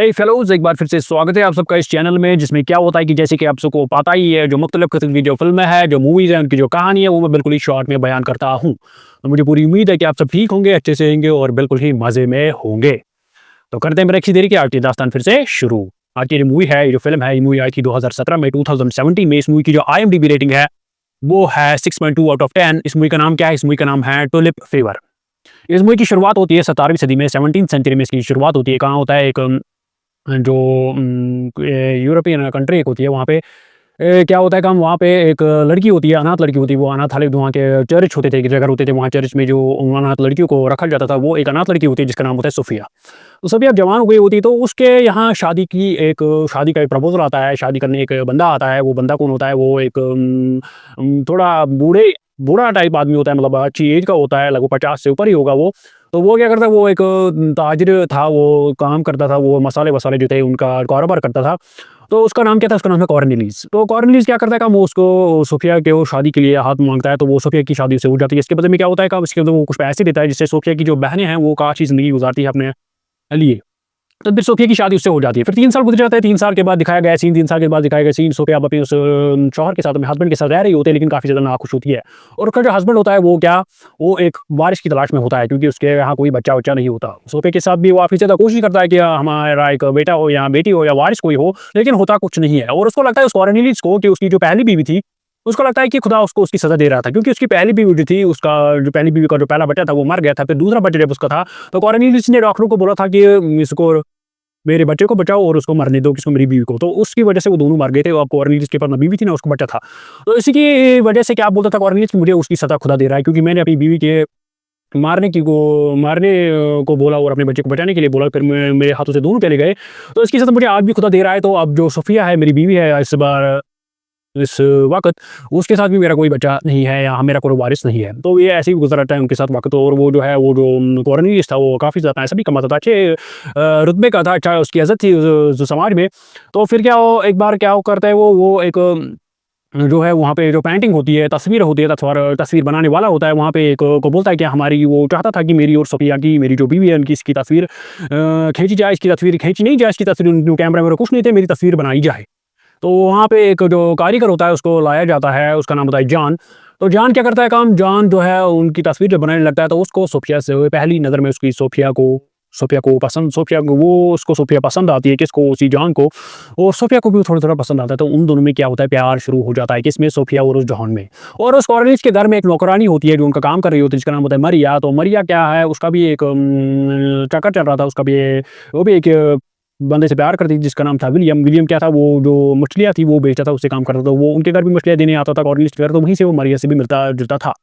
हाय fellows, एक बार फिर से स्वागत है आप सबका इस चैनल में, जिसमें क्या होता है कि जैसे कि आप सबको पता ही है, जो मुख्तलिफ किस्म की जो फ़िल्में हैं, जो मूवीज़ हैं, उनकी जो कहानी है, वो मैं बिल्कुल ही शॉर्ट में बयान करता हूँ। तो मुझे पूरी उम्मीद है कि आप सब ठीक होंगे, अच्छे से होंगे और बिल्कुल ही मज़े में होंगे। तो करते हैं बिना किसी देरी के आज की दास्तान फिर से शुरू। आज की जो मूवी है, ये जो फ़िल्म है, ये मूवी आई थी 2017 में, 2017 में। इस मूवी की जो आईएमडीबी रेटिंग है, वो है 6.2 आउट ऑफ 10। इस मूवी का नाम क्या है? इस मूवी का नाम है टुलिप फीवर। इस मूवी की शुरुआत होती है 17वीं सदी में, 17th सेंचुरी में इसकी शुरुआत होती है। कहाँ होता है? एक जो यूरोपियन कंट्री एक होती है, वहाँ पे क्या होता है काम, वहाँ पे एक लड़की होती है, अनाथ लड़की होती है। वो अनाथालय, वहाँ के चर्च होते थे, गिरजाघर होते थे, वहाँ चर्च में जो अनाथ लड़कियों को रखा जाता था, वो एक अनाथ लड़की होती है जिसका नाम होता है सोफिया। तो सोफिया जवान हो गई होती है, तो उसके यहाँ शादी का एक प्रपोजल आता है, शादी करने एक बंदा आता है। वो बंदा कौन होता है? वो एक थोड़ा बूढ़ा टाइप आदमी होता है, मतलब अच्छी एज का होता है, लगभग 50 से ऊपर ही होगा वो। तो वो क्या करता है, वो एक ताजिर था, वो काम करता था, वो मसाले-वसाले जो थे उनका कारोबार करता था। तो उसका नाम क्या था? उसका नाम है कॉर्नेलिस। तो कॉर्नेलिस क्या करता है काम, वो उसको सोफिया के वो शादी के लिए हाथ माँगता है, तो वो सोफिया की शादी उससे हो जाती है। इसके बदले में क्या होता है काम, इसके बदले वो कुछ पैसे देता है, जिससे सोफिया की जो बहनें हैं, वो काश ज़िंदगी गुज़ारती है अपने लिए। तो फिर सोफिया की शादी उससे हो जाती है। फिर 3 साल गुज़र जाते हैं, 3 साल के बाद दिखाया गया सीन, 3 साल के बाद दिखाया गया सीन, सोफिया अब अपने उस शौहर के साथ, अपने हस्बैंड के साथ रह रही होती है, लेकिन काफ़ी ज़्यादा नाखुश होती है। और उसका जो हस्बैंड होता है, वो क्या, वो एक वारिस की तलाश में होता है, क्योंकि उसके यहाँ कोई बच्चा-वच्चा नहीं होता। सोफिया के साथ भी वो काफ़ी ज़्यादा कोशिश करता है कि हमारा एक बेटा हो या बेटी हो या वारिस कोई हो, लेकिन होता कुछ नहीं है। और उसको लगता है, उस कॉर्नेलियस को, कि उसकी जो पहली बीवी थी, उसको लगता है कि खुदा उसको उसकी सज़ा दे रहा था, क्योंकि उसकी पहली बीवी जो थी, उसका जो पहली बीवी का जो पहला बच्चा था, वो मर गया था। फिर दूसरा बच्चा जब उसका था, तो कॉर्नेलियस ने डॉक्टरों को बोला था कि इसको, मेरे बच्चे को बचाओ और उसको मरने दो, किसको? मेरी बीवी को। तो उसकी वजह से वो दोनों मर गए थे। और कॉर्नेलियस के पास ना बीवी थी, ना उसको बच्चा था। तो इसी की वजह से क्या बोलता था कॉर्नेलियस कि मुझे उसकी सज़ा खुदा दे रहा है, क्योंकि मैंने अपनी बीवी के मारने को बोला और अपने बच्चे को बचाने के लिए बोला, फिर मेरे हाथों से दोनों चले गए। तो इसकी सज़ा मुझे आज भी खुदा दे रहा है। तो अब जो सोफिया है, मेरी बीवी है, इस वक़्त उसके साथ भी मेरा कोई बच्चा नहीं है, या मेरा कोई वारिस नहीं है। तो ये ऐसे ही गुज़र जाता है उनके साथ वक़्त। और वो जो है, वो जो कॉर्नेलियस था, वो काफ़ी ज़्यादा पैसा भी कमाता था, अच्छे रुतबे का था, अच्छा उसकी इज़्ज़त थी जो समाज में। तो फिर क्या, वो एक बार क्या वो करता है, वो एक जो है, वहाँ पे जो पेंटिंग होती है, तस्वीर होती है, तस्वीर बनाने वाला होता है, वहाँ पे एक को बोलता है कि हमारी, वो चाहता था कि मेरी और सोफिया की, मेरी जो बीवी है, उनकी इसकी तस्वीर खींची जाए। इसकी तस्वीर खींची नहीं जाए, इसकी तस्वीर, उन कैमरा वगैरह कुछ नहीं थे, मेरी तस्वीर बनाई जाए। तो वहाँ पे एक जो कारीगर होता है, उसको लाया जाता है, उसका नाम होता है जॉन। तो जॉन क्या करता है काम, जॉन जो है उनकी तस्वीर जब बनाने लगता है, तो उसको सोफिया से पहली नज़र में उसकी सोफिया पसंद आती है। किसको? उसी जॉन को। और सोफिया को भी थोड़ा-थोड़ा पसंद आता है। तो उन दोनों में क्या होता है, प्यार शुरू हो जाता है। किसमें? सोफिया और उस जॉन में। और उस कॉर्नेलियस के घर में एक नौकरानी होती है, जो उनका काम कर रही होती है, जिसका नाम होता है मरिया। तो मरिया क्या है, उसका भी एक चक्कर चल रहा था, उसका भी वो भी एक बंदे से प्यार करती थी, जिसका नाम था विलियम। विलियम क्या था, वो जो मछलियाँ थी वो बेचता था, उससे काम करता था। वो उनके घर भी मछलियाँ देने आता था कॉर्नेलियस के घर, तो वहीं से वो मरिया से भी मिलता-जुलता था।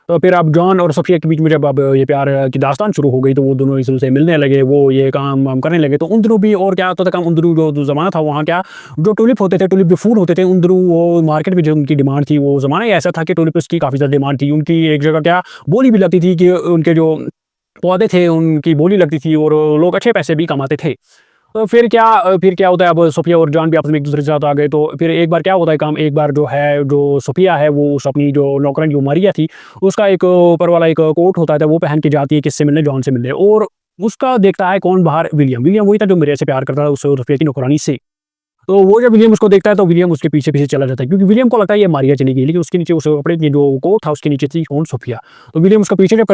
तो फिर अब जॉन और सोफिया के बीच में जब अब ये प्यार की दास्तान शुरू हो गई, तो वो दोनों एक-दूसरे से मिलने लगे, वो ये काम वाम करने लगे। तो उन दिनों भी और क्या होता था काम, उन दिनों जो जो ज़माना था, वहाँ क्या, जो टुलिप होते थे, टुलिप जो फूल होते थे, उन दिनों वो मार्केट में जो उनकी डिमांड थी, वो ज़माना ही ऐसा था कि टुलिप्स की काफ़ी ज़्यादा डिमांड थी। उनकी एक जगह क्या बोली भी लगती थी, कि उनके जो पौधे थे, उनकी बोली लगती थी, और लोग अच्छे पैसे भी कमाते थे। तो फिर क्या होता है, अब सोफिया और जॉन भी आपस में एक-दूसरे के साथ आ गए। तो फिर एक बार क्या होता है काम, एक बार जो है, जो सोफिया है, वो उस अपनी जो नौकरानी जो मरिया थी, उसका एक ऊपर वाला एक कोट होता है, तो वो पहन के जाती है किससे मिलने? जॉन से मिलने। और उसका देखता है कौन बाहर? विलियम। विलियम वही था जो मरिया से प्यार करता था, उस सोफिया की नौकरानी से। तो वो जब विलियम उसको देखता है, तो विलियम उसके पीछे-पीछे चला जाता है, क्योंकि विलियम को लगता है ये मारिया चली गई, लेकिन उसके नीचे उस कपड़े की जो कोट था, उसके नीचे थी कौन? सोफिया। तो विलियम उसका पीछे जब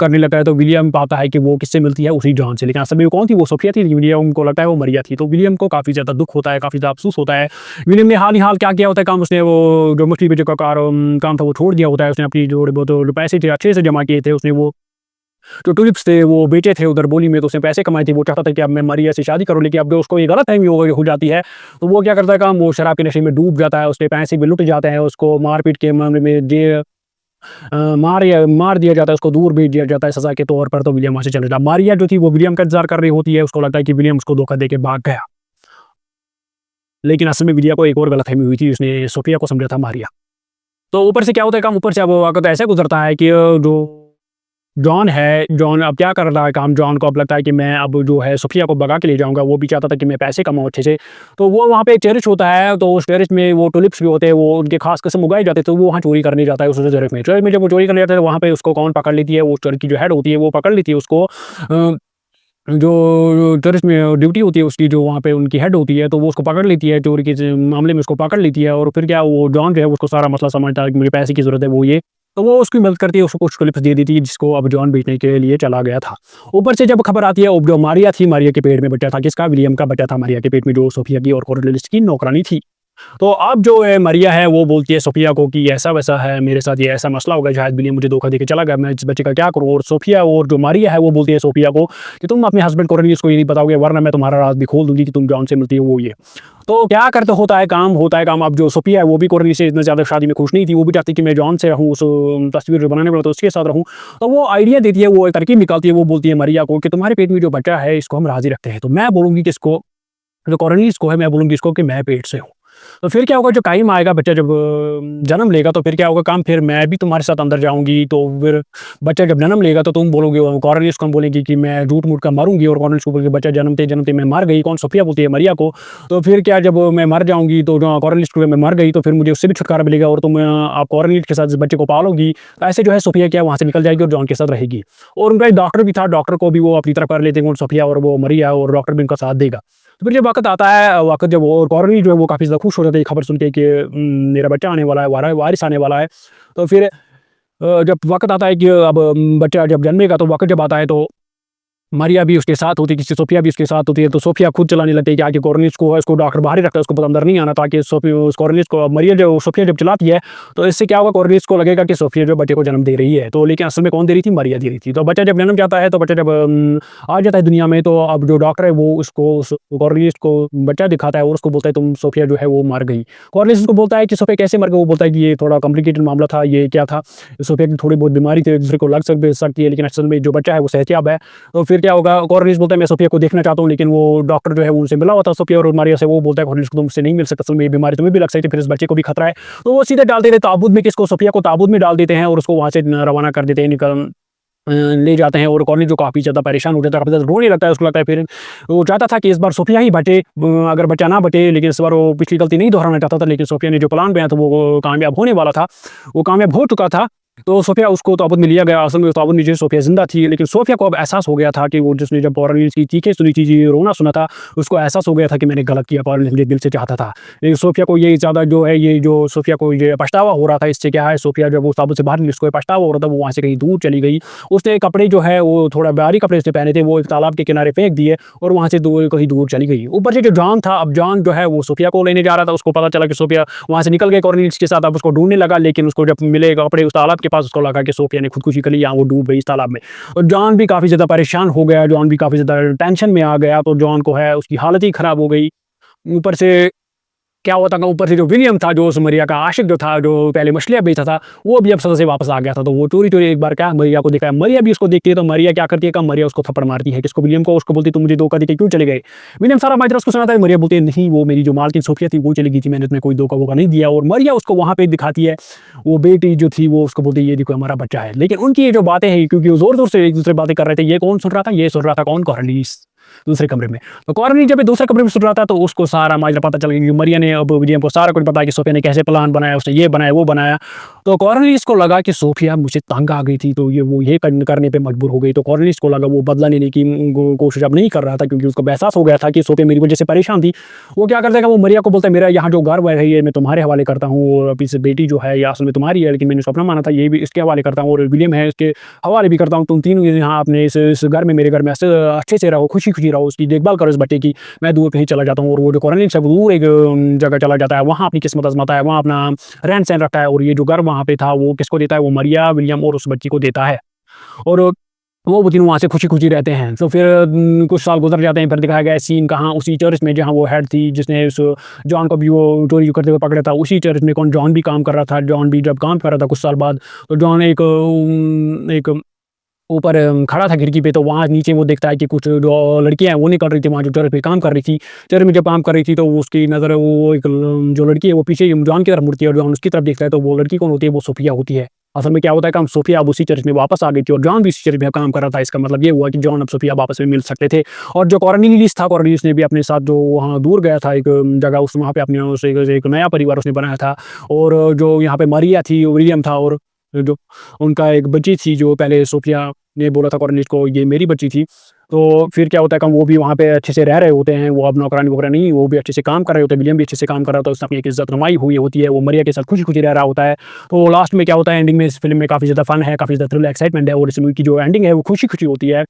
करने लगता है, तो विलियम पाता है कि वो किससे मिलती है? उसी जॉन से। लेकिन असल में वो कौन थी? वो सोफिया थी, लेकिन विलियम को लगता है वो मरिया थी। तो विलियम को काफ़ी ज़्यादा दुःख होता है, काफ़ी ज़्यादा अफ़सोस होता है। विलियम ने हाल ही हाल क्या किया होता है काम, उसने वो जो मछली बेचने का काम था, वो छोड़ दिया होता है। उसने अपनी थोड़े बहुत जो पैसे थे, अच्छे से जमा किए थे, उसने वो जो टुलिप्स थे वो बेचे थे उधर बोली में, तो उसने पैसे कमाए थे। वो चाहता था कि अब मैं मारिया से शादी करूँ, लेकिन अब जो उसको ये गलतफ़हमी हो जाती है, तो वो क्या करता है काम, वो शराब के नशे में डूब जाता है, उसके पैसे भी लुट जाते हैं, उसको मार-पीट के मामले में मार दिया जाता है, उसको दूर भेज दिया जाता है सज़ा के तौर पर। तो विलियम वहाँ से चले जाता है। मारिया जो थी, वो विलियम का इंतज़ार कर रही होती है, उसको लगता है कि विलियम उसको धोखा देके भाग गया। लेकिन असल में विलिया को एक और गलतफ़हमी हुई थी, उसने सोफिया को समझा था मारिया। तो ऊपर से क्या होता है काम, ऊपर से अब वक़्त ऐसे गुज़रता है कि जो जॉन है, जॉन अब क्या कर रहा है काम, जॉन को अब लगता है कि मैं अब जो है सोफिया को भगा के ले जाऊँगा। वो भी चाहता था कि मैं पैसे कमाऊँ अच्छे से। तो वो वहाँ पे एक टेरेस होता है, तो उस टेरेस में वो टुलिप्स भी होते हैं, वो उनके ख़ास किस्म उगाए जाते हैं, तो वो वहाँ चोरी करने जाता है उस टेरेस में। जब वो चोरी करने जाता है, तो वहाँ पे उसको कौन पकड़ लेती है? वो चोर की जो हेड होती है, वो पकड़ लेती है उसको। जो चर्च में ड्यूटी होती है उसकी, जो वहाँ पे उनकी हेड होती है, तो वो उसको पकड़ लेती है, चोरी के मामले में उसको पकड़ लेती है। और फिर क्या, वो जॉन जो है उसको सारा मसला समझता है कि मुझे पैसे की ज़रूरत है, वो ये। तो वो उसकी मदद करती है, उसको कुछ क्लिप्स दे देती है, जिसको अब जॉन बेचने के लिए चला गया था। ऊपर से जब खबर आती है, अब जो मारिया थी, मारिया के पेट में बच्चा था, किसका? विलियम का बच्चा था मारिया के पेट में, जो सोफिया की और कॉर्नेलियस की नौकरानी थी। तो अब जो है मारिया है, वो बोलती है सोफिया को कि ऐसा-वैसा है, मेरे साथ ये ऐसा मसला हो गया, शायद विलियम मुझे धोखा देके चला गया, मैं इस बच्चे का क्या करूँ? और सोफिया, और जो मारिया है, वो बोलती है सोफिया को कि तुम अपने हस्बैंड कॉर्नेलियस को ये नहीं बताओगे, वरना मैं तुम्हारा राज भी खोल दूँगी कि तुम जॉन से मिलती हो, वो ये। तो क्या करते होता है काम। अब जो सोफिया है, वो भी कॉर्नेलियस से इतना ज़्यादा शादी में खुश नहीं थी, वो भी चाहती कि मैं जॉन से रहूँ, उस तस्वीर जो बनाने वाला था उसके साथ रहूँ। तो वो आइडिया देती है, वो एक तरकीब निकालती है, वो बोलती है मारिया को कि तुम्हारे पेट में जो बच्चा है, इसको हम राज़ी रखते हैं। तो मैं बोलूँगी कि इसको, जो कॉर्नेलियस को है, मैं बोलूँगी इसको कि मैं पेट से हूँ। तो फिर क्या होगा, जो टाइम आएगा, बच्चा जब जन्म लेगा, तो फिर क्या होगा काम, फिर मैं भी तुम्हारे साथ अंदर जाऊँगी। तो फिर बच्चा जब जन्म लेगा, तो तुम बोलोगे, कॉर्नेलियस को हम बोलेंगे कि मैं झूठ-मूठ का मरूँगी, और कॉर्नेलियस को बोलेंगे बच्चा जन्मते-जन्मते मैं मर गई। कौन? सोफिया बोलती है मारिया को। तो फिर क्या, जब मैं मर जाऊँगी, तो जो कॉर्नेलियस को मैं मर गई, तो फिर मुझे उससे भी छुटकारा मिलेगा, और तुम आप कॉर्नेलियस के साथ इस बच्चे को पालोगी। तो ऐसे जो है सोफिया क्या वहाँ से निकल जाएगी और जॉन के साथ रहेगी। और उनका एक डॉक्टर भी था, डॉक्टर को भी वो अपनी तरफ कर लेते हैं, सोफिया और वो मारिया, और डॉक्टर भी उनका साथ देगा। तो फिर जब वक़्त आता है, वक़्त जब वो कॉर्नेलियस जो है वो काफ़ी ज़्यादा खुश हो जाते हैं खबर सुन के कि मेरा बच्चा आने वाला है, वारिस आने वाला है। तो फिर जब वक़्त आता है कि अब बच्चा जब जन्मेगा, तो वक़्त जब आता है, तो मारिया भी उसके साथ होती है, किसी सोफिया भी उसके साथ होती है। तो सोफिया खुद चलाने लगती है कि आगे कॉर्नेलियस को है, इसको डॉक्टर बाहर ही रखता है, उसको अंदर नहीं आना, ताकि उस कॉर्नेलियस को, मारिया जो सोफिया जब चलाती है, तो इससे क्या होगा, कॉर्नेलियस को लगेगा कि सोफिया जो बच्चे को जन्म दे रही है। तो लेकिन असल में कौन दे रही थी? मारिया दे रही थी। तो बच्चा जब जन्म जाता है, तो बच्चा जब आ जाता है दुनिया में, तो अब जो डॉक्टर है, वो उसको, उस कॉर्नेलियस को बच्चा दिखाता है, और उसको बोलता है तुम, सोफिया जो है वो मर गई। कॉर्नेलियस उसको बोलता है कि सोफिया कैसे मर गई? वो बोलता है कि ये थोड़ा कॉम्प्लिकेटेड मामला था, ये क्या था, सोफिया की थोड़ी बहुत बीमारी थी, एक-दूसरे को लग सकती है, लेकिन असल में जो बच्चा है वो सेहतयाब है। तो फिर क्या होगा, कॉर्नेलियस बोलता है मैं सोफिया को देखना चाहता हूँ, लेकिन वो डॉक्टर जो है वो उनसे मिला हुआ था, सोफिया और मारिया से। वो बोलता है कॉर्नेलियस को तुम मुझसे नहीं मिल सकता, असल में ये बीमारी तुम्हें भी लग सकती है, फिर इस बच्चे को भी खतरा है। तो वो सीधे डाल देते हैं ताबूत में, किसको? सोफिया को ताबूत में डाल देते हैं, और उसको वहाँ से रवाना कर देते हैं, ले जाते हैं। और कॉर्नेलियस जो काफ़ी ज़्यादा परेशान हो जाता है, काफ़ी ज़्यादा रोने लगता है, उसको लगता है फिर वो चाहता था कि इस बार सोफिया ही बचे, अगर बच्चा ना बचे, लेकिन इस बार वो पिछली गलती नहीं दोहराना चाहता था। लेकिन सोफिया ने जो प्लान बनाया था, वो कामयाब होने वाला था, वो कामयाब हो चुका था। तो सोफिया, उसको ताबूत में लिया गया। असल में ताबूत में जो सोफिया ज़िंदा थी, लेकिन सोफिया को अब एहसास हो गया था कि वो, जिसने जब कॉर्नेलियस की चीखें सुनी थी, जी रोना सुना था, उसको एहसास हो गया था कि मैंने गलत किया, कॉर्नेलियस मुझे दिल से चाहता था। लेकिन सोफिया को ये ज़्यादा जो है, ये जो सोफिया को ये पछतावा हो रहा था, इससे क्या है, सोफिया जब वो ताबूत से बाहर निकली, उसको ये पछतावा हो रहा था, वो वहाँ से कहीं दूर चली गई। उसने कपड़े जो है वो थोड़ा भारी कपड़े उसने पहने थे, वो एक तालाब के किनारे फेंक दिए, और वहाँ से दूर, कहीं दूर चली गई। ऊपर से जो जॉन था, अब जॉन जो है वो सोफिया को लेने जा रहा था, उसको पता चला कि सोफिया वहाँ से निकल गए कॉर्नेलियस के साथ। अब उसको ढूँढने लगा, लेकिन उसको जब मिले कपड़े उस तालाब के पास, उसको लगा कि सोफिया ने खुदकुशी कर ली, या वो डूब गई इस तालाब में। और जॉन भी काफ़ी ज़्यादा परेशान हो गया, जॉन भी काफ़ी ज़्यादा टेंशन में आ गया, तो जॉन को है, उसकी हालत ही खराब हो गई। ऊपर से क्या हुआ था, ऊपर से जो विलियम था, जो उस मारिया का आशिक जो था, जो पहले मछलियाँ बेचता था, वो भी अब सज़ा से वापस आ गया था। तो वो चोरी-चोरी एक बार क्या मारिया को देखा, मारिया भी उसको देखती है, तो मारिया क्या करती है, मारिया उसको थप्पड़ मारती है, किसको? विलियम को। उसको बोलती है तुम मुझे धोखा देके क्यों चले गए? विलियम सारा माजरा उसको सुनाता है, मारिया बोलती है नहीं, वो मेरी जो मालकिन सोफिया थी, वो चली गई थी, मैंने तुम्हें कोई धोखा-वोखा नहीं दिया। और मारिया उसको वहाँ पे दिखाती है, वो बेटी जो थी, वो उसको बोलती है ये देखो हमारा बच्चा है। लेकिन उनकी ये जो बातें हैं, क्योंकि वो ज़ोर-ज़ोर से एक-दूसरे बातें कर रहे थे, ये कौन सुन रहा था? ये सुन रहा था कौन? कॉर्नेलियस, दूसरे कमरे में। तो कॉर्नेलियस जब ये दूसरे कमरे में सुन रहा था, तो उसको सारा माजरा पता चल गया, क्योंकि मारिया ने अब विलियम को सारा कुछ बताया कि सोफिया ने कैसे प्लान बनाया, उसने ये बनाया, वो बनाया। तो कॉर्नेलियस को लगा कि सोफिया मुझसे तंग आ गई थी, तो वो ये करने पे मजबूर हो गई। तो कॉर्नेलियस को लगा वो बदला लेने की कोशिश अब नहीं कर रहा था, क्योंकि उसको एहसास हो गया था कि सोफिया मेरी वजह से परेशान थी। वो क्या कर देगा, वो मारिया को बोलता है मेरा यहाँ जो घर है, ये मैं तुम्हारे हवाले करता हूँ, और अभी से बेटी जो है ये असल में तुम्हारी है, लेकिन मैंने सपना माना था, ये भी इसके हवाले करता हूँ, और विलियम है इसके हवाले भी करता हूँ। तुम तीनों यहाँ अपने इस घर में, मेरे घर में अच्छे से रहो, खुशी-खुशी रहो, उसकी देखभाल करो इस बच्चे की। मैं दूर कहीं चला जाता हूँ। और वो जो कॉर्नेलियस है, वो दूर एक जगह चला जाता है, वहाँ अपनी किस्मत आज़माता है, वहाँ अपना रहन-सहन रखता है। और ये जो घर वहाँ पे था, वो किसको देता है? वो मारिया, विलियम और उस बच्ची को देता है। और वो तीनों वहाँ से खुशी-खुशी रहते हैं। तो फिर कुछ साल गुज़र जाते हैं, फिर दिखाया गया है सीन कहाँ, उसी चर्च में जहाँ वो हेड थी, जिसने उस जॉन को भी वो चोरी करते हुए पकड़ा था, उसी चर्च में कौन, जॉन भी काम कर रहा था। जॉन भी जब काम कर रहा था कुछ साल बाद, तो जॉन एक ऊपर खड़ा था खिड़की पे, तो वहाँ नीचे वो देखता है कि कुछ जो लड़कियाँ हैं वो निकल रही थी, वहाँ जो चर्च पे काम कर रही थी। चर्च में जब काम कर रही थी, तो उसकी नज़र, वो एक जो लड़की है वो पीछे जॉन की तरफ मुड़ती है, और जॉन उसकी तरफ देखता है, तो वो लड़की कौन होती है? वो सोफिया होती है। असल में क्या होता है कि सोफिया अब उसी चर्च में वापस आ गई थी, और जॉन भी उसी चर्च में काम कर रहा था। इसका मतलब ये हुआ कि जॉन अब सोफिया वापस में मिल सकते थे। और जो कॉर्नेलियस था, कॉर्नेलियस ने भी अपने साथ जो वहाँ दूर गया था, एक जगह, उस वहाँ पे अपने उसे एक नया परिवार उसने बनाया था। और जो यहाँ पे मारिया थी, विलियम था, और जो उनका एक बच्ची थी, जो पहले सोफिया ने बोला था कॉर्नेलियस को ये मेरी बच्ची थी। तो फिर क्या होता है कि वो भी वहाँ पे अच्छे से रह रहे होते हैं, वो अब नौकरानी वगैरह नहीं, वो भी अच्छे से काम कर रहे होते हैं, विलियम भी अच्छे से काम कर रहा होता है, उसने अपनी एक इज़्ज़त कमाई हुई होती है, वो मरिया के साथ खुशी-खुशी रह रहा होता है। तो लास्ट में क्या होता है एंडिंग में इस फ़िल्म में काफ़ी ज़्यादा फ़न है, काफ़ी ज़्यादा थ्रिल एक्साइटमेंट है और इस मूवी की जो एंडिंग है वो खुशी-खुशी होती है।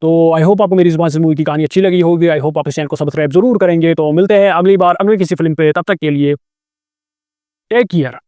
तो आई होप आपको मेरी ज़ुबान से मूवी की कहानी अच्छी लगी होगी, आई होप आप इस चैनल को सब्सक्राइब ज़रूर करेंगे। तो मिलते हैं अगली बार अगली किसी फ़िल्म पे, तब तक के लिए टेक केयर।